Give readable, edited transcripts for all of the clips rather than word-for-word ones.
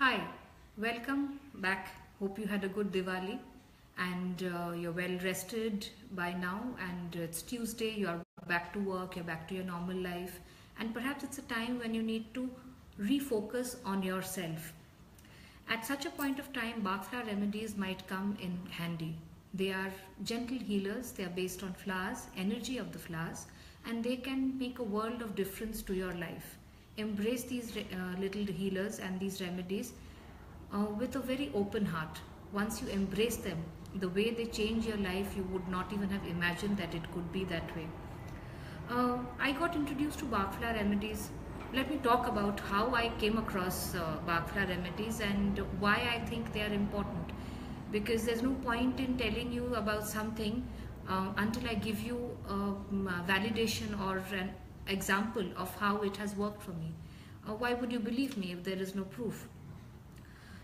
Hi, welcome back. Hope you had a good Diwali and you're well rested by now. And it's Tuesday, you're back to work, you're back to your normal life, and perhaps it's a time when you need to refocus on yourself. At such a point of time, Bach Flower Remedies might come in handy. They are gentle healers, they are based on flowers, energy of the flowers, and they can make a world of difference to your life. Embrace these little healers and these remedies with a very open heart. Once you embrace them, the way they change your life, you would not even have imagined that it could be that way. I got introduced to Bach Flower Remedies. Let me talk about how I came across Bach Flower Remedies and why I think they are important. Because there's no point in telling you about something until I give you validation or an example of how it has worked for me. Why would you believe me if there is no proof?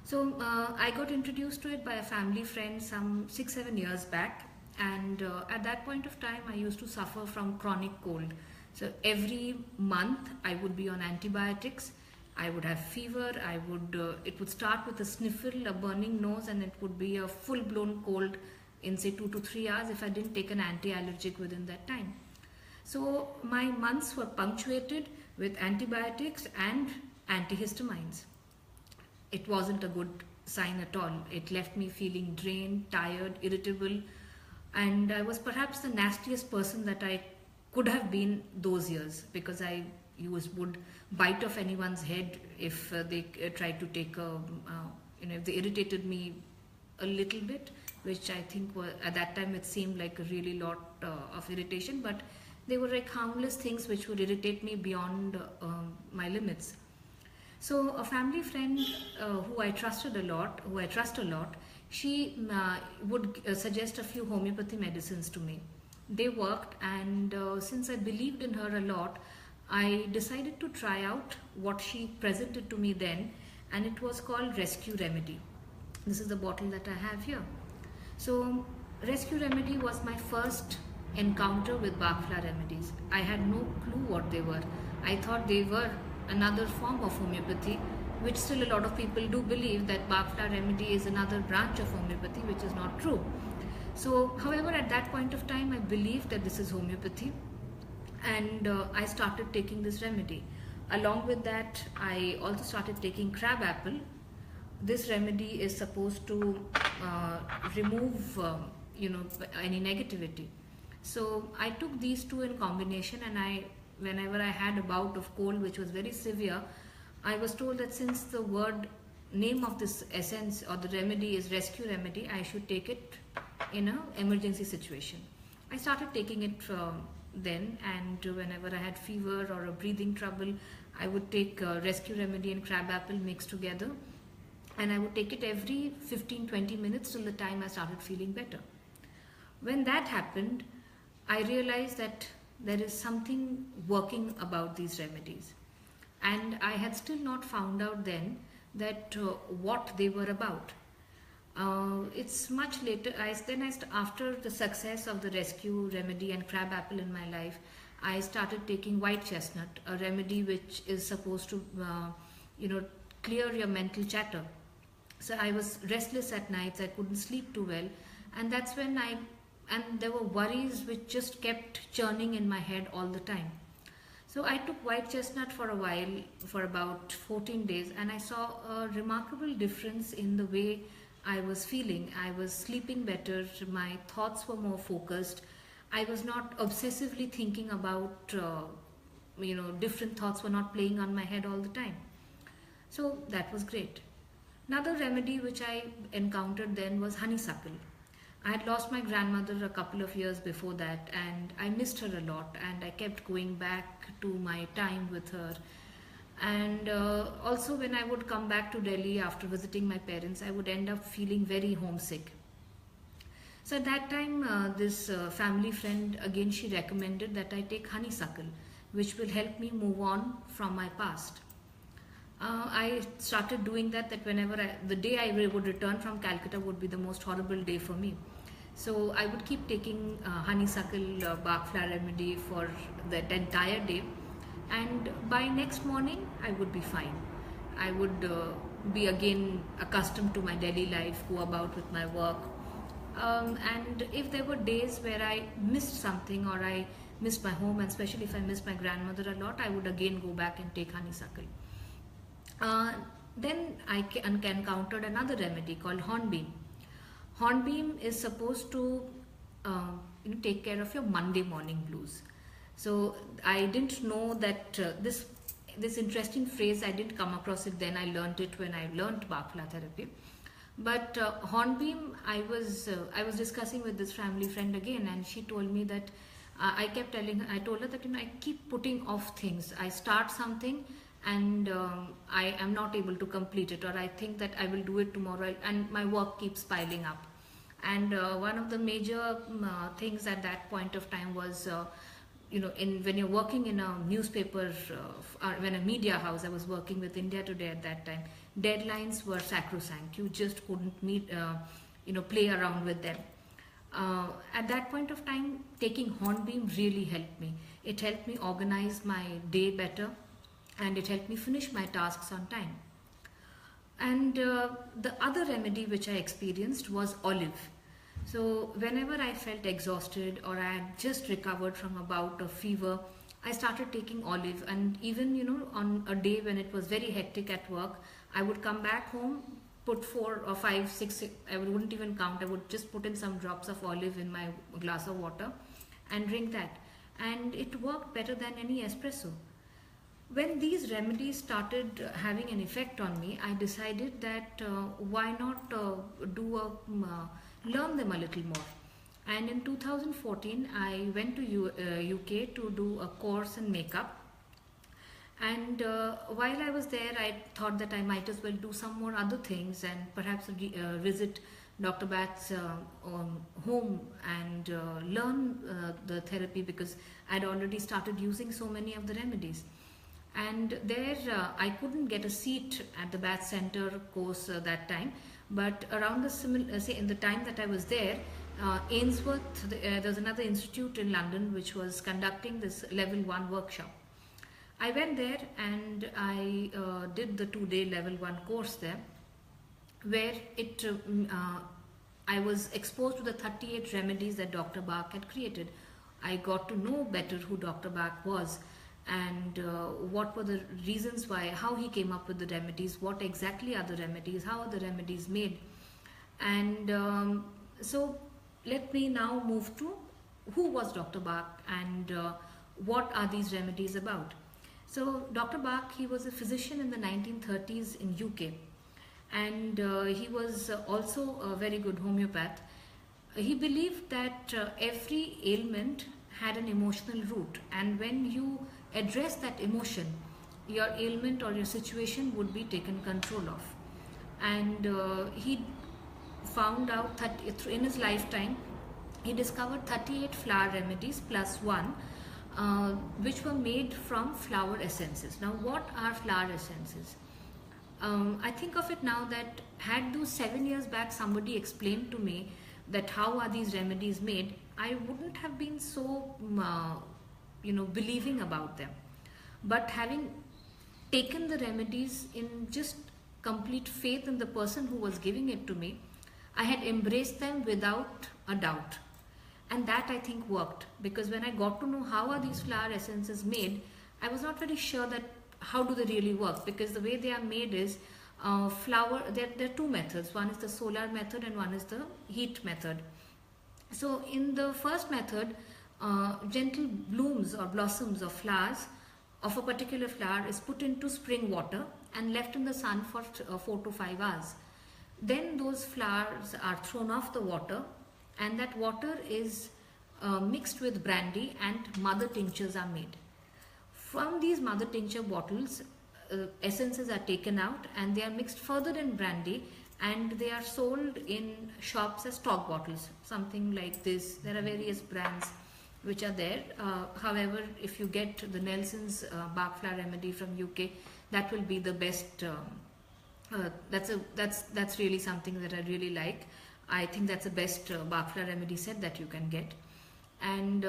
So I got introduced to it by a family friend some 6-7 years back, and at that point of time I used to suffer from chronic cold. So every month I would be on antibiotics. I would have fever. It would start with a sniffle, a burning nose, and it would be a full-blown cold in say 2 to 3 hours if I didn't take an anti-allergic within that time. So my months were punctuated with antibiotics and antihistamines. It wasn't a good sign at all. It left me feeling drained, tired, irritable, and I was perhaps the nastiest person that I could have been those years, because I would bite off anyone's head if they tried to take if they irritated me a little bit, which I think at that time it seemed like a really lot of irritation, but they were like harmless things which would irritate me beyond my limits. So a family friend who I trust a lot, she would suggest a few homeopathy medicines to me. They worked, and since I believed in her a lot, I decided to try out what she presented to me then, and it was called Rescue Remedy. This is the bottle that I have here. So Rescue Remedy was my first encounter with Bach Flower Remedies. I had no clue what they were. I thought they were another form of homeopathy, which still a lot of people do believe that Bach Flower Remedy is another branch of homeopathy, which is not true. So, however, at that point of time, I believed that this is homeopathy, and I started taking this remedy. Along with that, I also started taking crabapple. This remedy is supposed to remove, any negativity. So I took these two in combination, and whenever I had a bout of cold which was very severe, I was told that since the name of this essence or the remedy is Rescue Remedy, I should take it in an emergency situation. I started taking it then, and whenever I had fever or a breathing trouble, I would take Rescue Remedy and crabapple mixed together, and I would take it every 15-20 minutes till the time I started feeling better. When that happened, I realized that there is something working about these remedies, and I had still not found out then that what they were about. It's much later. After the success of the Rescue Remedy and crabapple in my life, I started taking white chestnut, a remedy which is supposed to, clear your mental chatter. So I was restless at nights. I couldn't sleep too well, and that's when there were worries which just kept churning in my head all the time. So I took white chestnut for a while, for about 14 days, and I saw a remarkable difference in the way I was feeling. I was sleeping better, my thoughts were more focused, I was not obsessively thinking about, different thoughts were not playing on my head all the time. So that was great. Another remedy which I encountered then was honeysuckle. I had lost my grandmother a couple of years before that, and I missed her a lot, and I kept going back to my time with her. And also when I would come back to Delhi after visiting my parents, I would end up feeling very homesick. So at that time, this family friend, again, she recommended that I take honeysuckle, which will help me move on from my past. I started doing that whenever the day I would return from Calcutta would be the most horrible day for me. So I would keep taking honeysuckle Bach Flower Remedy for that entire day, and by next morning I would be fine. I would be again accustomed to my daily life, go about with my work. And if there were days where I missed something or I missed my home, and especially if I missed my grandmother a lot, I would again go back and take honeysuckle. Then I encountered another remedy called Hornbeam. Hornbeam is supposed to take care of your Monday morning blues. So I didn't know that this interesting phrase, I didn't come across it then. I learned it when I learned Bach Flower therapy. But Hornbeam, I was discussing with this family friend again, and she told me that I told her that I keep putting off things. I start something and I am not able to complete it, or I think that I will do it tomorrow, and my work keeps piling up. And one of the major things at that point of time was, when you're working in a newspaper, or when a media house, I was working with India Today at that time, deadlines were sacrosanct. You just couldn't play around with them. At that point of time, taking Hornbeam really helped me. It helped me organize my day better, and it helped me finish my tasks on time. And the other remedy which I experienced was olive. So whenever I felt exhausted or I had just recovered from a bout of fever, I started taking olive. And even on a day when it was very hectic at work, I would come back home, put 4 or 5, 6, I wouldn't even count, I would just put in some drops of olive in my glass of water and drink that. And it worked better than any espresso. When these remedies started having an effect on me, I decided that why not learn them a little more. And in 2014, I went to UK to do a course in makeup. And while I was there, I thought that I might as well do some more other things and perhaps visit Dr. Bach's home and learn the therapy, because I'd already started using so many of the remedies. And there I couldn't get a seat at the Bach Center course that time, but around the in the time that I was there, Ainsworth, there's another institute in London which was conducting this level 1 workshop. I went there and I did the 2-day level 1 course there, where I was exposed to the 38 remedies that Dr. Bach had created. I got to know better who Dr. Bach was, and what were the reasons why, how he came up with the remedies, what exactly are the remedies, how are the remedies made. And so let me now move to who was Dr. Bach and what are these remedies about. So Dr. Bach, he was a physician in the 1930s in UK, and he was also a very good homeopath. He believed that every ailment had an emotional root, and when you address that emotion, your ailment or your situation would be taken control of. And he found out that in his lifetime, he discovered 38 flower remedies plus one, which were made from flower essences. Now, what are flower essences? I think of it now that had those 7 years back somebody explained to me that how are these remedies made, I wouldn't have been so believing about them. But having taken the remedies in just complete faith in the person who was giving it to me, I had embraced them without a doubt. And that, I think, worked, because when I got to know how are these flower essences made, I was not very sure that how do they really work, because the way they are made is there are two methods. One is the solar method and one is the heat method. So in the first method, gentle blooms or blossoms of flowers of a particular flower is put into spring water and left in the sun for 4 to 5 hours. Then those flowers are thrown off the water, and that water is mixed with brandy, and mother tinctures are made. From these mother tincture bottles, essences are taken out and they are mixed further in brandy, and they are sold in shops as stock bottles, something like this. There are various brands which are there. However, if you get the Nelson's Bach Flower Remedy from UK, that will be the best. That's really something that I really like. I think that's the best Bach Flower Remedy set that you can get. And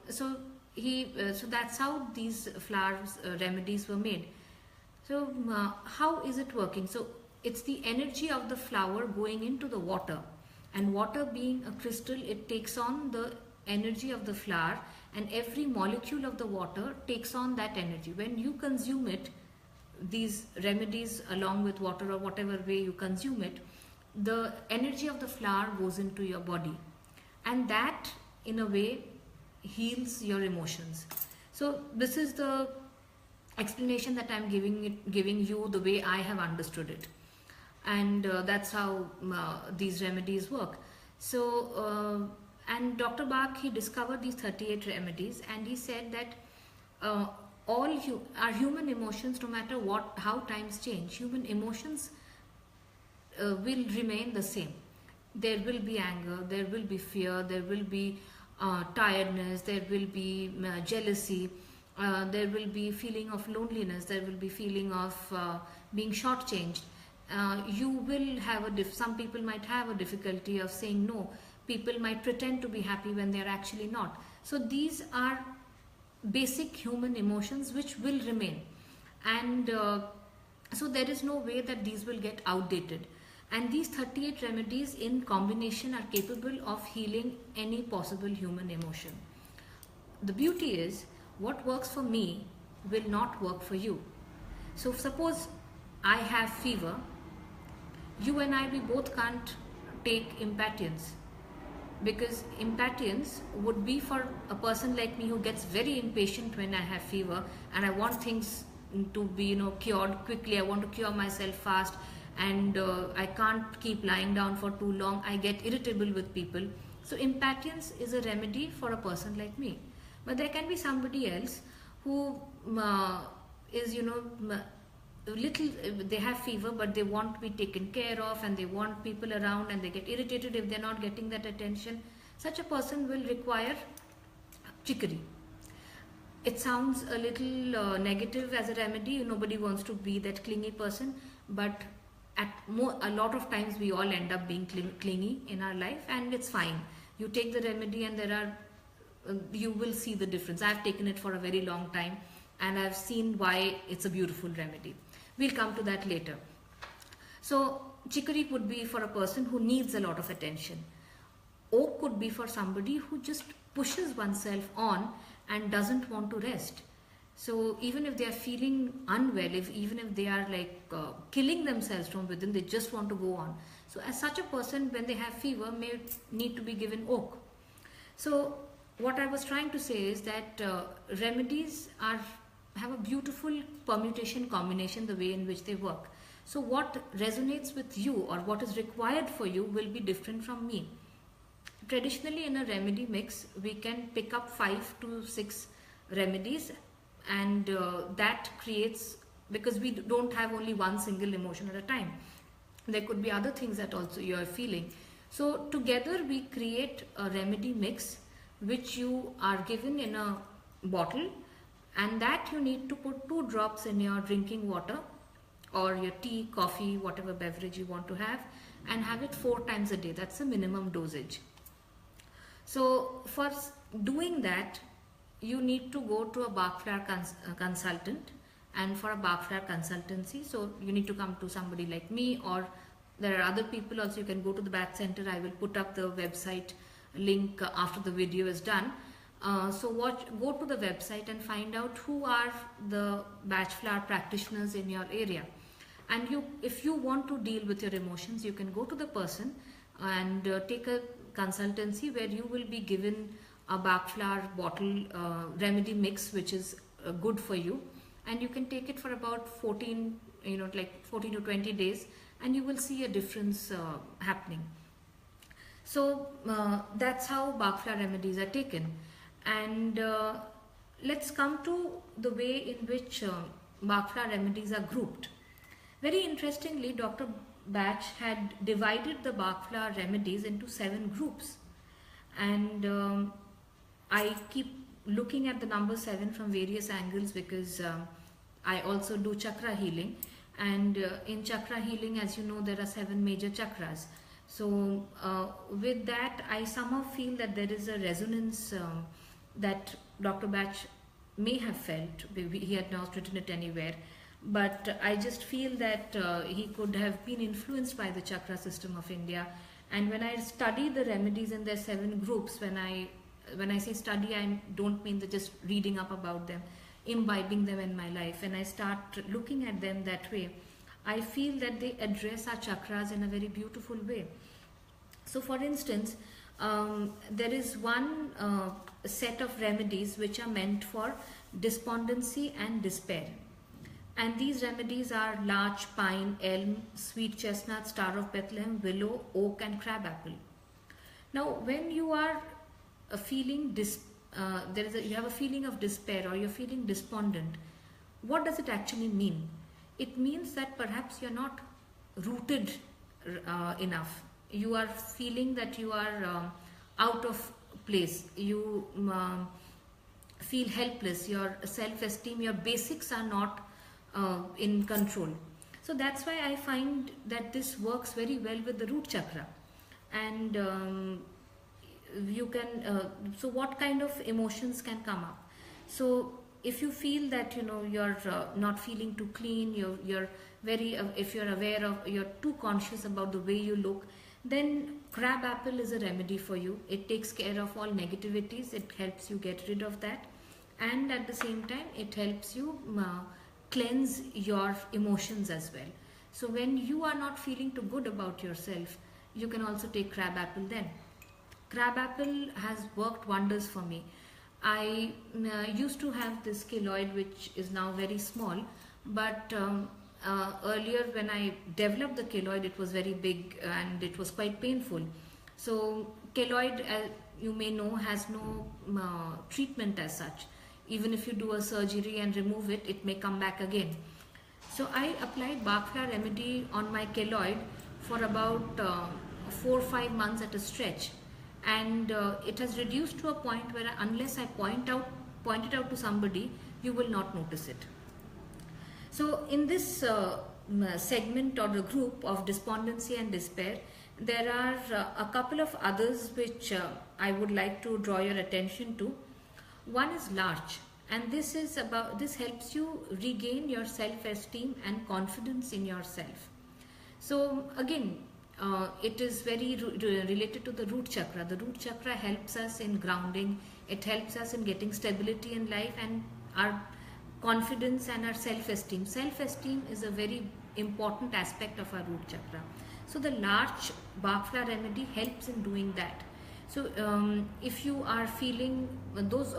so that's how these flowers remedies were made. So how is it working? So it's the energy of the flower going into the water, and water being a crystal, it takes on the energy of the flower, and every molecule of the water takes on that energy. When you consume it, these remedies along with water or whatever way you consume it, the energy of the flower goes into your body, and that in a way heals your emotions. So this is the explanation that I'm giving you the way I have understood it, and that's how these remedies work. So and Dr. Bach, he discovered these 38 remedies, and he said that our human emotions, no matter how times change, human emotions will remain the same. There will be anger, there will be fear, there will be tiredness, there will be jealousy, there will be feeling of loneliness, there will be feeling of being shortchanged. You will have some people might have a difficulty of saying no. People might pretend to be happy when they are actually not. So these are basic human emotions which will remain, and so there is no way that these will get outdated. And these 38 remedies in combination are capable of healing any possible human emotion. The beauty is, what works for me will not work for you. So suppose I have fever, you and I, we both can't take Impotence, because Impotence would be for a person like me who gets very impatient when I have fever and I want things to be cured quickly. I want to cure myself fast, and I can't keep lying down for too long. I get irritable with people. So Impotence is a remedy for a person like me. But there can be somebody else who is little, they have fever but they want to be taken care of, and they want people around, and they get irritated if they're not getting that attention. Such a person will require chicory. It sounds a little negative as a remedy. Nobody wants to be that clingy person, but a lot of times we all end up being clingy in our life, and it's fine. You take the remedy and you will see the difference. I've taken it for a very long time, and I've seen why it's a beautiful remedy. We'll come to that later. So chicory would be for a person who needs a lot of attention. Oak could be for somebody who just pushes oneself on and doesn't want to rest. So even if they are feeling unwell, even if they are killing themselves from within, they just want to go on. So as such a person, when they have fever, may need to be given oak. So what I was trying to say is that remedies have a beautiful permutation combination, the way in which they work. So what resonates with you or what is required for you will be different from me. Traditionally, in a remedy mix, we can pick up 5 to 6 remedies, and that creates, because we don't have only one single emotion at a time. There could be other things that also you are feeling. So together we create a remedy mix which you are given in a bottle, and that you need to put 2 drops in your drinking water or your tea, coffee, whatever beverage you want to have, and have it 4 times a day. That's the minimum dosage. So for doing that, you need to go to a Bach Flower consultant, and for a Bach Flower consultancy, so you need to come to somebody like me, or there are other people also. You can go to the Bach Center. I will put up the website link after the video is done. So go to the website and find out who are the Bach Flower practitioners in your area. And if you want to deal with your emotions, you can go to the person and take a consultancy where you will be given a Bach Flower bottle remedy mix, which is good for you, and you can take it for about 14 to 20 days, and you will see a difference happening. So that's how Bach Flower remedies are taken. And let's come to the way in which Bach Flower remedies are grouped. Very interestingly, Dr. Bach had divided the Bach Flower remedies into 7 groups, and I keep looking at the number 7 from various angles, because I also do chakra healing, and in chakra healing, as you know, there are 7 major chakras. So with that, I somehow feel that there is a resonance that Dr. Bach may have felt. He had not written it anywhere, but I just feel that he could have been influenced by the chakra system of India. And when I study the remedies in their 7 groups, when I say study, I don't mean that just reading up about them, imbibing them in my life, and I start looking at them that way, I feel that they address our chakras in a very beautiful way. So for instance, there is one set of remedies which are meant for despondency and despair. And these remedies are larch, pine, elm, sweet chestnut, star of Bethlehem, willow, oak and crabapple. Now when you are feeling you have a feeling of despair, or you're feeling despondent, what does it actually mean? It means that perhaps you're not rooted enough. You are feeling that you are out of place. You feel helpless. Your self-esteem, your basics are not in control. So that's why I find that this works very well with the root chakra. And you can so what kind of emotions can come up? So if you feel that you're not feeling too clean, you're very if you're aware of, you're too conscious about the way you look, then crabapple is a remedy for you. It takes care of all negativities. It helps you get rid of that, and at the same time it helps you cleanse your emotions as well. So when you are not feeling too good about yourself, you can also take crabapple then. Crabapple has worked wonders for me. I used to have this keloid, which is now very small, but earlier when I developed the keloid, it was very big and it was quite painful. So keloid, you may know, has no treatment as such. Even if you do a surgery and remove it, it may come back again. So I applied Bach Flower Remedy on my keloid for about 4 or 5 months at a stretch. And it has reduced to a point where unless I point it out to somebody, you will not notice it. So in this segment or the group of despondency and despair, there are a couple of others which I would like to draw your attention to. One is larch, and this helps you regain your self-esteem and confidence in yourself. So again, it is very related to the root chakra. The root chakra helps us in grounding. It helps us in getting stability in life and our confidence and our self-esteem. Self-esteem is a very important aspect of our root chakra. So the larch Bach Flower Remedy helps in doing that. So if you are feeling, those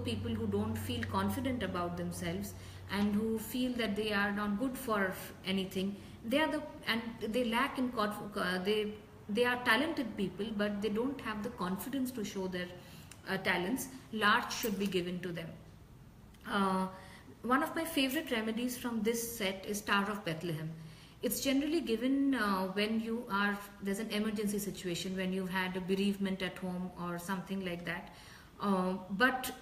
people who don't feel confident about themselves and who feel that they are not good for anything, they lack in they are talented people, but they don't have the confidence to show their talents. Larch should be given to them. One of my favorite remedies from this set is Star of Bethlehem. It's generally given when there's an emergency situation, when you've had a bereavement at home or something like that. But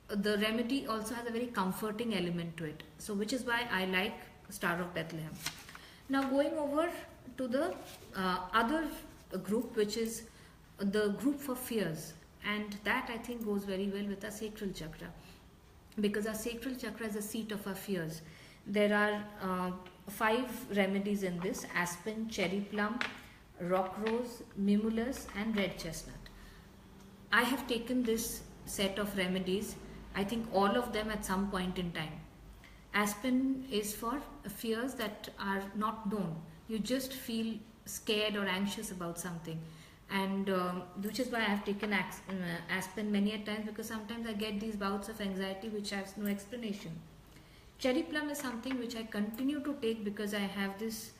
the remedy also has a very comforting element to it. So which is why I like Star of Bethlehem. Now going over to the other group, which is the group for fears. And that I think goes very well with our sacral chakra, because our sacral chakra is the seat of our fears. There are 5 remedies in this: aspen, cherry plum, rock rose, mimulus and red chestnut. I have taken this set of remedies, I think all of them at some point in time. Aspen is for fears that are not known. You just feel scared or anxious about something, and which is why I have taken aspen many a times, because sometimes I get these bouts of anxiety which has no explanation. Cherry plum is something which I continue to take because I have this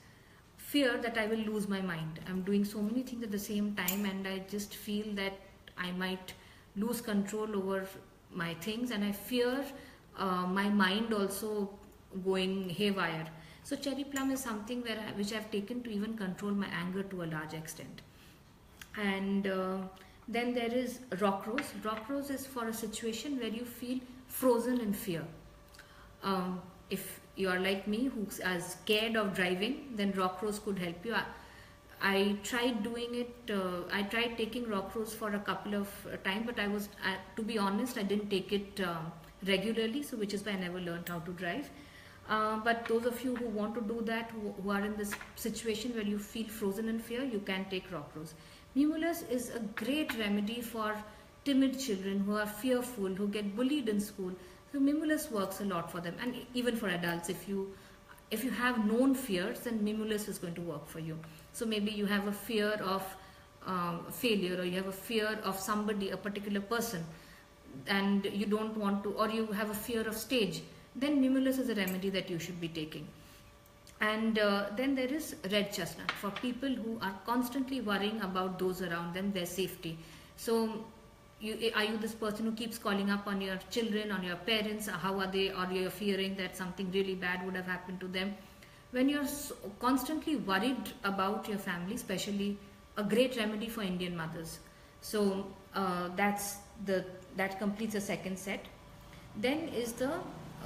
fear that I will lose my mind. I'm doing so many things at the same time and I just feel that I might lose control over my things, and I fear my mind also going haywire. So cherry plum is something which I've taken to even control my anger to a large extent. And then there is rock rose. Rock rose is for a situation where you feel frozen in fear. If you are like me, who are scared of driving, then rock rose could help you. I tried doing it. I tried taking rock rose for a couple of times, but to be honest, I didn't take it regularly, so which is why I never learned how to drive. But those of you who want to do that, who are in this situation where you feel frozen in fear, you can take rock rose. Mimulus is a great remedy for timid children who are fearful, who get bullied in school. So Mimulus works a lot for them, and even for adults. If you have known fears, then Mimulus is going to work for you. So maybe you have a fear of failure, or you have a fear of somebody, a particular person, and you don't want to, or you have a fear of stage, then Mimulus is a remedy that you should be taking. And then there is red chestnut for people who are constantly worrying about those around them, their safety. So are you this person who keeps calling up on your children, on your parents? How are they? Or you're fearing that something really bad would have happened to them? When you're constantly worried about your family, especially a great remedy for Indian mothers. So that completes the second set. Then is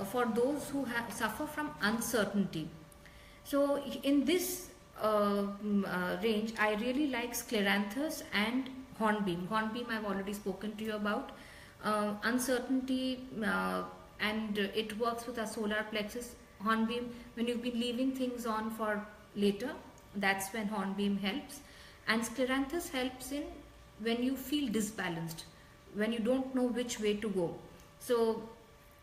for those who suffer from uncertainty. So in this range, I really like Scleranthus and Hornbeam. Hornbeam I've already spoken to you about. Uncertainty, and it works with our solar plexus. Hornbeam, when you've been leaving things on for later, that's when Hornbeam helps. And Scleranthus helps in when you feel disbalanced, when you don't know which way to go. So,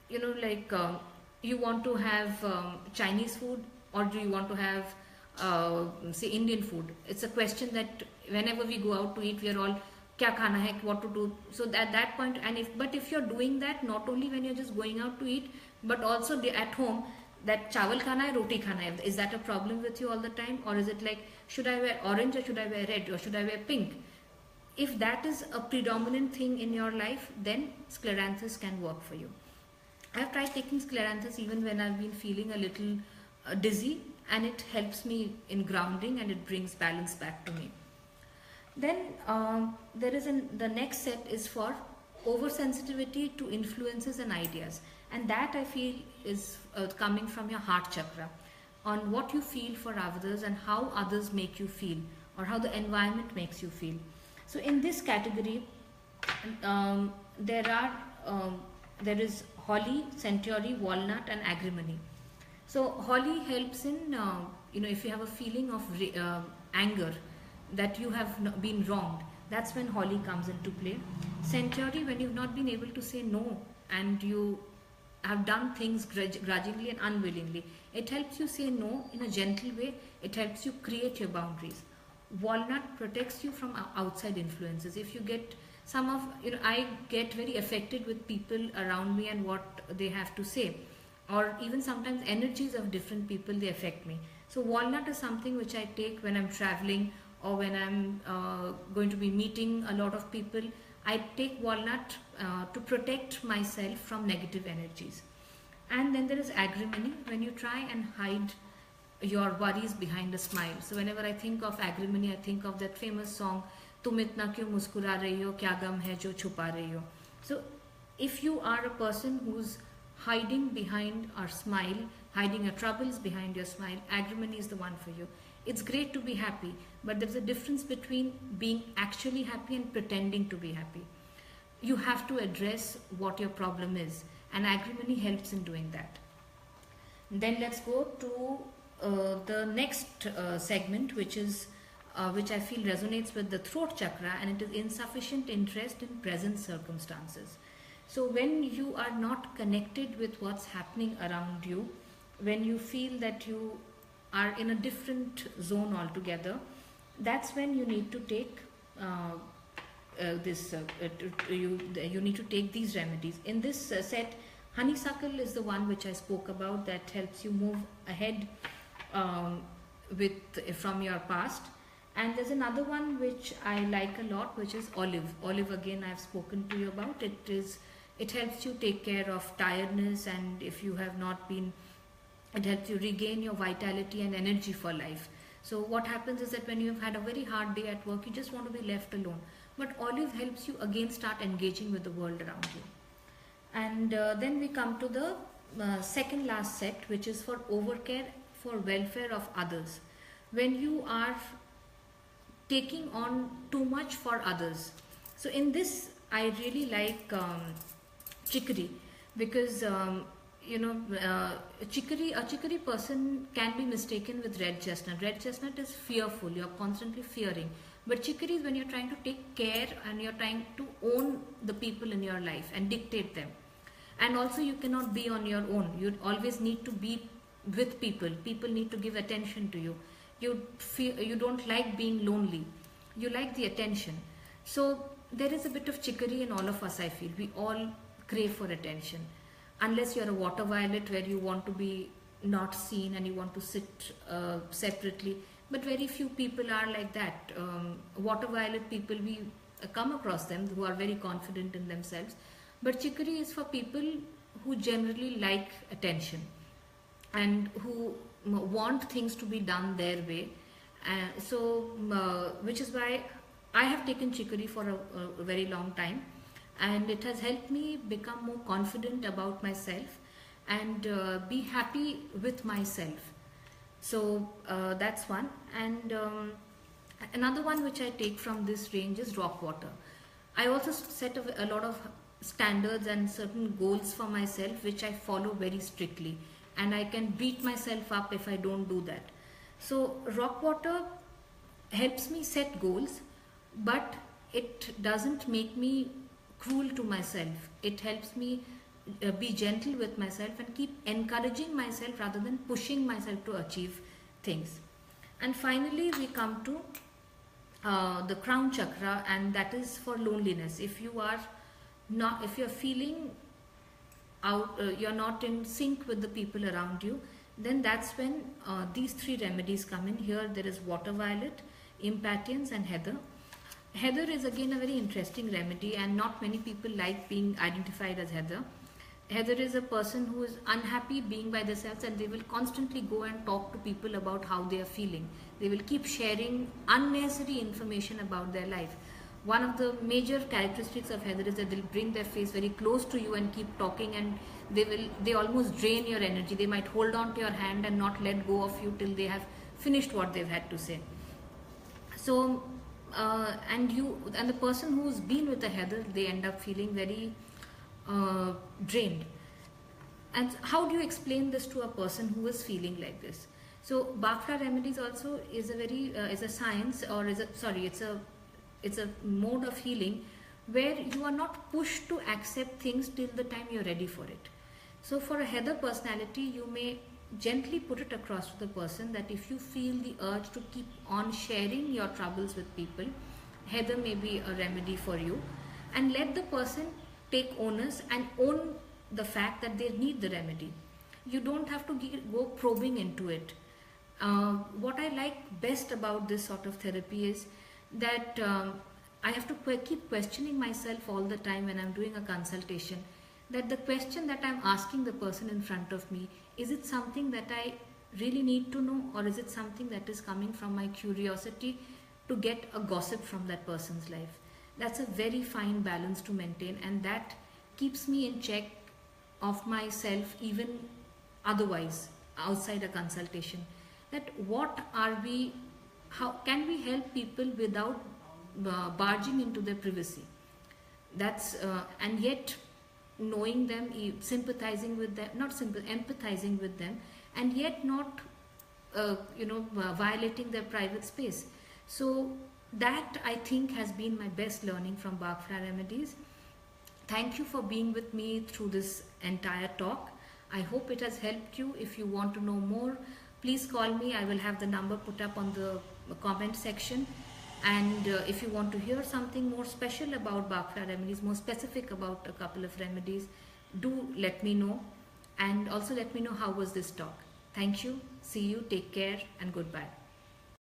you want to have Chinese food, or do you want to have say Indian food? It's a question that whenever we go out to eat, we are all kya khana hai, what to do. So at that point, but if you're doing that not only when you're just going out to eat, but also at home, that chawal khana hai, roti khana hai, is that a problem with you all the time? Or is it like, should I wear orange, or should I wear red, or should I wear pink? If that is a predominant thing in your life, then Scleranthus can work for you. I've tried taking Scleranthus even when I've been feeling a little dizzy, and it helps me in grounding, and it brings balance back to me. Then there is the next set is for oversensitivity to influences and ideas, and that I feel is coming from your heart chakra, on what you feel for others and how others make you feel, or how the environment makes you feel. So in this category, there is holly, century, walnut, and agrimony. So holly helps in if you have a feeling of anger, that you have been wronged, that's when holly comes into play. Century, when you've not been able to say no, and you have done things grudgingly and unwillingly, it helps you say no in a gentle way. It helps you create your boundaries. Walnut protects you from outside influences. If you get I get very affected with people around me and what they have to say, or even sometimes energies of different people, they affect me. So walnut is something which I take when I'm traveling, or when I'm going to be meeting a lot of people. I take walnut to protect myself from negative energies. And then there is agrimony, when you try and hide your worries behind a smile. So whenever I think of agrimony, I think of that famous song, Tum itna kyun muskura rahi ho, kya gam hai jo chupa rahi ho. So if you are a person who's hiding behind our smile, hiding your troubles behind your smile, agrimony is the one for you. It's great to be happy, but there's a difference between being actually happy and pretending to be happy. You have to address what your problem is, and agrimony helps in doing that. Then let's go to the next segment, which I feel resonates with the throat chakra, and it is insufficient interest in present circumstances. So when you are not connected with what's happening around you, when you feel that you are in a different zone altogether, that's when you need to take you need to take these remedies. In this set, honeysuckle is the one which I spoke about, that helps you move ahead from your past. And there's another one which I like a lot, which is olive. Olive, again, I've spoken to you about. It helps you take care of tiredness, and if you have not been, it helps you regain your vitality and energy for life. So what happens is that when you have had a very hard day at work, you just want to be left alone. But olive helps you again start engaging with the world around you. And then we come to the second last set, which is for overcare for welfare of others. When you are taking on too much for others. So in this, I really like chicory, because a chicory person can be mistaken with red chestnut. Red chestnut is fearful, you're constantly fearing. But chicory is when you're trying to take care and you're trying to own the people in your life and dictate them. And also you cannot be on your own. You always need to be with people. People need to give attention to you. You don't like being lonely. You like the attention. So there is a bit of chicory in all of us, I feel. We all crave for attention. Unless you're a water violet where you want to be not seen and you want to sit separately. But very few people are like that. Water violet people, we come across them who are very confident in themselves. But chicory is for people who generally like attention and who want things to be done their way. Which is why I have taken chicory for a very long time. And it has helped me become more confident about myself and be happy with myself. So that's one. And another one which I take from this range is rock water. I also set a lot of standards and certain goals for myself which I follow very strictly, and I can beat myself up if I don't do that. So rock water helps me set goals, but it doesn't make me cruel to myself. It helps me be gentle with myself and keep encouraging myself rather than pushing myself to achieve things. And finally we come to the crown chakra, and that is for loneliness. If you're feeling out, you're not in sync with the people around you, then that's when these three remedies come in. Here there is water violet, impatience and heather. Heather is again a very interesting remedy, and not many people like being identified as heather. Heather is a person who is unhappy being by themselves, and they will constantly go and talk to people about how they are feeling. They will keep sharing unnecessary information about their life. One of the major characteristics of heather is that they'll bring their face very close to you and keep talking, and they almost drain your energy. They might hold on to your hand and not let go of you till they have finished what they've had to say. So and the person who's been with a heather, they end up feeling very drained. And how do you explain this to a person who is feeling like this? So Bach Flower Remedies also is a science, or it's a mode of healing where you are not pushed to accept things till the time you're ready for it. So for a heather personality, you may gently put it across to the person that if you feel the urge to keep on sharing your troubles with people, heather may be a remedy for you, and let the person take onus and own the fact that they need the remedy. You don't have to go probing into it. What I like best about this sort of therapy is that I have to keep questioning myself all the time when I'm doing a consultation, that the question that I'm asking the person in front of me, is it something that I really need to know, or is it something that is coming from my curiosity to get a gossip from that person's life? That's a very fine balance to maintain, and that keeps me in check of myself even otherwise outside a consultation. That how can we help people without barging into their privacy? That's and yet knowing them, sympathizing with them, empathizing with them, and yet not violating their private space. So that, I think, has been my best learning from Bach Flower Remedies. Thank you for being with me through this entire talk. I hope it has helped you. If you want to know more, please call me. I will have the number put up on the comment section. And if you want to hear something more special about Bach Flower Remedies, more specific about a couple of remedies, do let me know. And also let me know how was this talk. Thank you. See you. Take care and goodbye.